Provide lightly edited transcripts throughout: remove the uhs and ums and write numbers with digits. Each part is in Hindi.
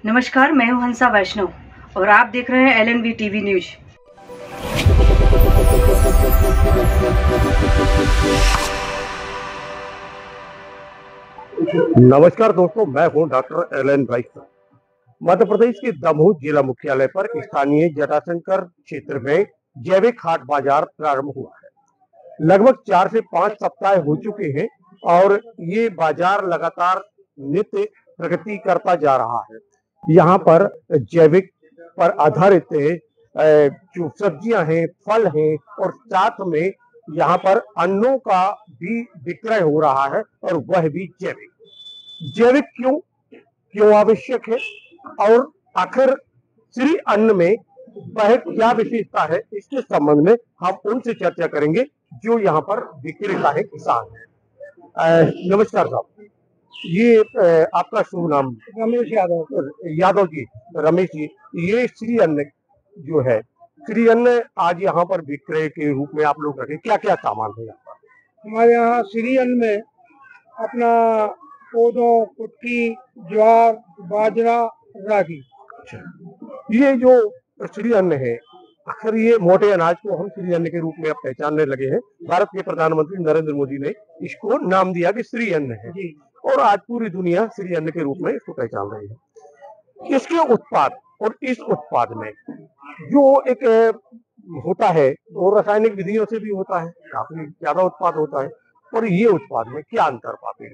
नमस्कार, मैं हूं हंसा वैष्णव और आप देख रहे हैं LNV टीवी न्यूज। नमस्कार दोस्तों, मैं हूं डॉक्टर एल एन वैष्णव। मध्य प्रदेश के दमोह जिला मुख्यालय पर स्थानीय जटाशंकर क्षेत्र में जैविक हाट बाजार प्रारंभ हुआ है। लगभग 4 से 5 सप्ताह हो चुके हैं और ये बाजार लगातार नित्य प्रगति करता जा रहा है। यहाँ पर जैविक पर आधारित जो सब्जियां हैं, फल हैं और साथ में यहाँ पर अन्नों का भी विक्रय हो रहा है और वह भी जैविक। जैविक क्यों आवश्यक है और आखिर श्री अन्न में वह क्या विशेषता है, इसके संबंध में हम उनसे चर्चा करेंगे जो यहाँ पर विक्रेता है, किसान है। नमस्कार साहब, ये आपका शुभ नाम? रमेश यादव जी। रमेश जी, ये श्री अन्न जो है, श्री अन्न आज यहाँ पर विक्रय के रूप में आप लोग रखे, क्या क्या सामान है यहाँ पर? हमारे यहाँ श्री अन्न में अपना कोदो, कुटकी, ज्वार, बाजरा, रागी। ये जो श्री अन्न है, अक्सर ये मोटे अनाज को हम श्री अन्न के रूप में अब पहचानने लगे हैं। भारत के प्रधानमंत्री नरेंद्र मोदी ने इसको नाम दिया कि श्री अन्न है जी। और आज पूरी दुनिया श्री अन्न के रूप में इसको पहचान रही है। इसके उत्पाद और इस उत्पाद में जो एक होता है वो रासायनिक विधियों से भी होता है, काफी ज्यादा उत्पाद होता है, और ये उत्पाद में क्या अंतर पाते हैं?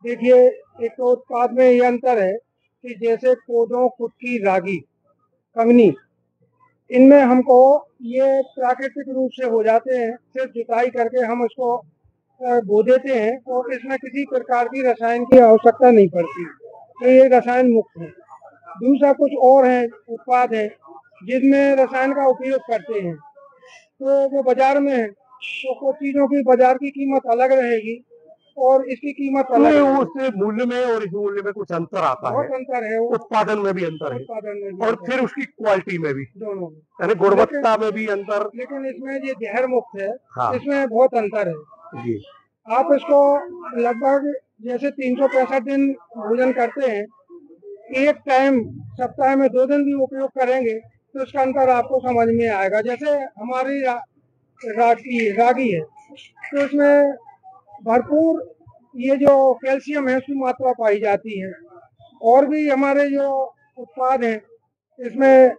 देखिए, एक तो उत्पाद में ये अंतर है कि जैसे कोदो, कुटकी, रागी, कंगनी, इनमें हमको ये प्राकृतिक रूप से हो जाते हैं। सिर्फ जुताई करके हम उसको बो देते हैं और इसमें किसी प्रकार की रसायन की आवश्यकता नहीं पड़ती, तो ये रसायन मुक्त है। दूसरा कुछ और है उत्पाद है जिसमें रसायन का उपयोग करते हैं, तो वो बाजार में है, तो कुछ चीजों की बाजार की कीमत अलग रहेगी और इसकी कीमत अलग है। उससे मूल्य में और इस मूल्य में कुछ अंतर आता है, बहुत अंतर है। उत्पादन में भी अंतर है, उत्पादन में भी और फिर उसकी क्वालिटी में भी, दोनों में, यानी गुणवत्ता में भी अंतर। लेकिन इसमें ये जहर मुक्त है। हाँ। इसमें बहुत अंतर है जी। आप इसको लगभग जैसे 365 दिन भोजन करते हैं, एक टाइम सप्ताह में 2 दिन भी उपयोग करेंगे तो इसका अंतर आपको समझ में आएगा। जैसे हमारी रागी है, तो इसमें भरपूर ये जो कैल्शियम है उसकी मात्रा पाई जाती है। और भी हमारे जो उत्पाद हैं, इसमें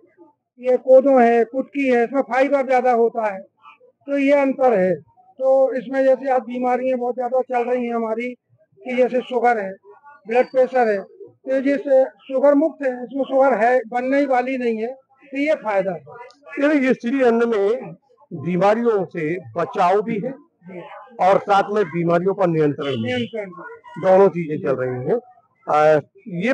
ये कोदो है, कुटकी है, इसमें फाइबर ज्यादा होता है, तो ये अंतर है। तो इसमें जैसे आज बीमारियां बहुत ज्यादा चल रही हैं हमारी, कि जैसे शुगर है, ब्लड प्रेशर है, तो जैसे शुगर मुक्त है, इसमें शुगर है, बनने ही वाली नहीं है, तो ये फायदा है। ये श्री अन्न में बीमारियों से बचाव भी है और साथ में बीमारियों पर नियंत्रण भी, दोनों चीजें चल रही हैं। ये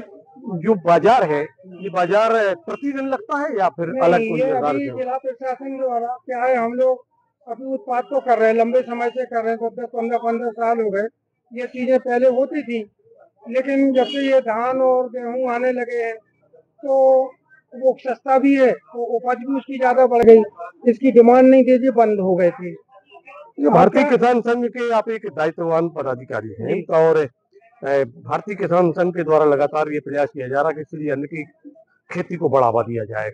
जो बाजार है, ये बाजार प्रतिदिन लगता है या फिर अलग कोई? अभी जिला प्रशासन द्वारा क्या है, हम लोग अभी उत्पाद तो कर रहे हैं, लंबे समय से कर रहे हैं, 15 साल हो गए। ये चीजें पहले होती थी, लेकिन जब से ये धान और गेहूं आने लगे हैं तो वो सस्ता भी है, तो उपज भी उसकी ज्यादा बढ़ गई, इसकी डिमांड नहीं थी, बंद हो गए थे। ये भारतीय किसान संघ के आप एक दायित्ववान पदाधिकारी हैं, और भारतीय किसान संघ के द्वारा लगातार ये प्रयास किया जा रहा है कि श्री अन्न की खेती को बढ़ावा दिया जाए।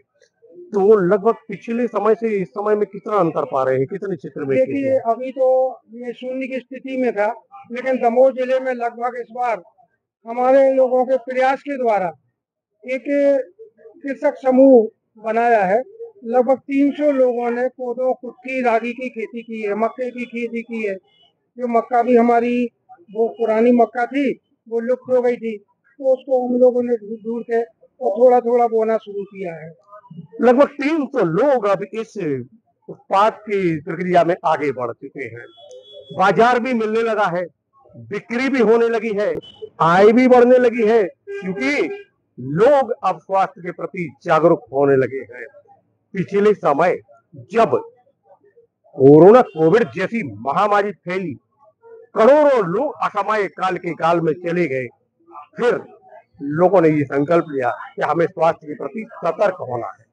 तो लगभग पिछले समय से इस समय में कितना अंतर पा रहे हैं, कितने क्षेत्र में? देखिए, अभी तो ये शून्य की स्थिति में था, लेकिन दमोह जिले में लगभग इस बार हमारे लोगों के प्रयास के द्वारा एक कृषक समूह बनाया है। लगभग 300 लोगों ने कोदो, कुटकी, रागी की खेती की है, मक्के की खेती की है। जो मक्का भी हमारी वो पुरानी मक्का थी, वो लुप्त हो गई थी, तो उसको हम लोगों ने ढूंढ के और थोड़ा थोड़ा बोना शुरू किया है। लगभग 300 लोग अब इस उत्पाद की प्रक्रिया में आगे बढ़ चुके हैं। बाजार भी मिलने लगा है, बिक्री भी होने लगी है, आय भी बढ़ने लगी है, क्योंकि लोग अब स्वास्थ्य के प्रति जागरूक होने लगे हैं। पिछले समय जब कोविड जैसी महामारी फैली, करोड़ों लोग असामयिक काल में चले गए, फिर लोगों ने ये संकल्प लिया कि हमें स्वास्थ्य के प्रति सतर्क होना है,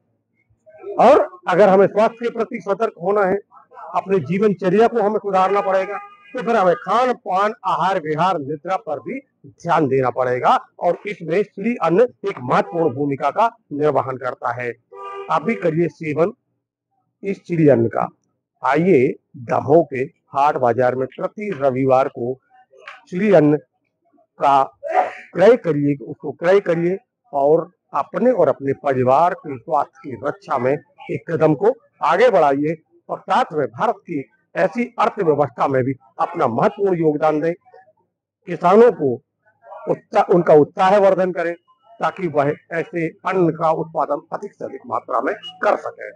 और अगर हमें स्वास्थ्य के प्रति सतर्क होना है, अपने जीवनचर्या को हमें सुधारना पड़ेगा, तो फिर हमें खान पान, आहार विहार, निद्रा पर भी ध्यान देना पड़ेगा और इसमें श्री अन्न एक महत्वपूर्ण भूमिका का निर्वहन करता है। आप भी करिए सेवन इस श्री अन्न का। आइए दमोह के हाट बाजार में प्रति रविवार को श्री अन्न का क्रय करिए, उसको क्रय करिए और अपने और अपने परिवार के स्वास्थ्य की रक्षा में एक कदम को आगे बढ़ाइए और साथ में भारत की ऐसी अर्थव्यवस्था में भी अपना महत्वपूर्ण योगदान दें। किसानों को उनका उत्साहवर्धन करें ताकि वह ऐसे अन्न का उत्पादन अधिक से अधिक मात्रा में कर सके।